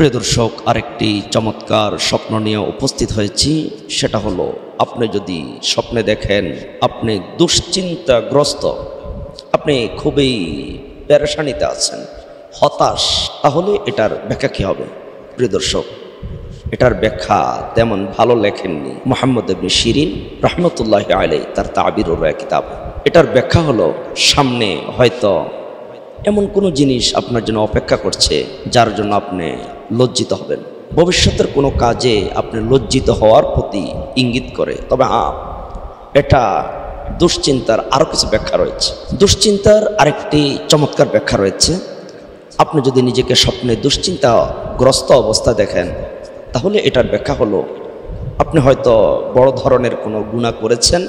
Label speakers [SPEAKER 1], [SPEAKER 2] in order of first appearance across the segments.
[SPEAKER 1] প্রিয় দর্শক, আরেকটি চমৎকার স্বপ্ন নিয়ে উপস্থিত হয়েছি। সেটা হলো, আপনি যদি স্বপ্নে দেখেন আপনি দুশ্চিন্তাগ্রস্ত, আপনি খুবই পেরেশানিতে আছেন, হতাশ, তাহলে এটার ব্যাখ্যা কী হবে? প্রিয় দর্শক, এটার ব্যাখ্যা তেমন ভালো লেখেননি মুহাম্মদ ইবনে শিরিন রহমতুল্লাহি আলাইহি তার তাবিরুর কিতাব। এটার ব্যাখ্যা হলো, সামনে হয়তো এমন কোনো জিনিস আপনার জন্য অপেক্ষা করছে যার জন্য আপনি লজ্জিত হবেন। ভবিষ্যতের কোনো কাজে আপনি লজ্জিত হওয়ার প্রতি ইঙ্গিত করে। তবে এটা দুশ্চিন্তার আরও কিছু ব্যাখ্যা রয়েছে। দুশ্চিন্তার আরেকটি চমৎকার ব্যাখ্যা রয়েছে। আপনি যদি নিজেকে স্বপ্নে দুশ্চিন্তাগ্রস্ত অবস্থা দেখেন, তাহলে এটার ব্যাখ্যা হলো, আপনি হয়তো বড় ধরনের কোনো গুনাহ করেছেন।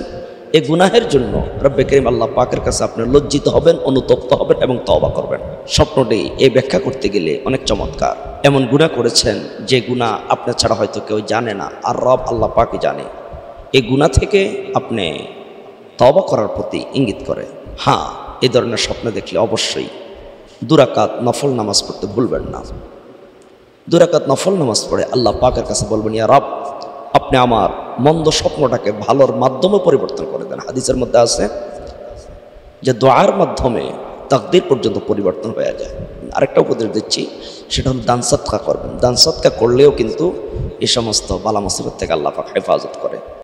[SPEAKER 1] এই গুনাহের জন্য রব্বে করিম আল্লাহ পাকের কাছে আপনি লজ্জিত হবেন, অনুতপ্ত হবেন এবং তওবা করবেন। স্বপ্নটি এই ব্যাখ্যা করতে গেলে অনেক চমৎকার। এমন গুনাহ করেছেন যে গুনাহ আপনার ছাড়া হয়তো কেউ জানে না, আর রব আল্লাহ পাকই জানে। এই গুনাহ থেকে আপনি তওবা করার প্রতি ইঙ্গিত করে। এই ধরনের স্বপ্ন দেখলে অবশ্যই 2 রাকাত নফল নামাজ পড়তে ভুলবেন না। 2 রাকাত নফল নামাজ পড়ে আল্লাহ পাকের কাছে বলবেন, ইয়া রব, আপনি আমার মন্দ স্বপ্নটাকে ভালোর মাধ্যমে পরিবর্তন করে দেন। হাদিসের মধ্যে আছে যে দোয়ার মাধ্যমে তাকদীর পর্যন্ত পরিবর্তন হয়ে যায়। আরেকটা উপদেশ দিচ্ছি, সেটা হলো দান সদকা করবেন। দান সদকা করলেও কিন্তু এই সমস্ত বালা মুসিবত থেকে আল্লাহ পাক হেফাজত করে।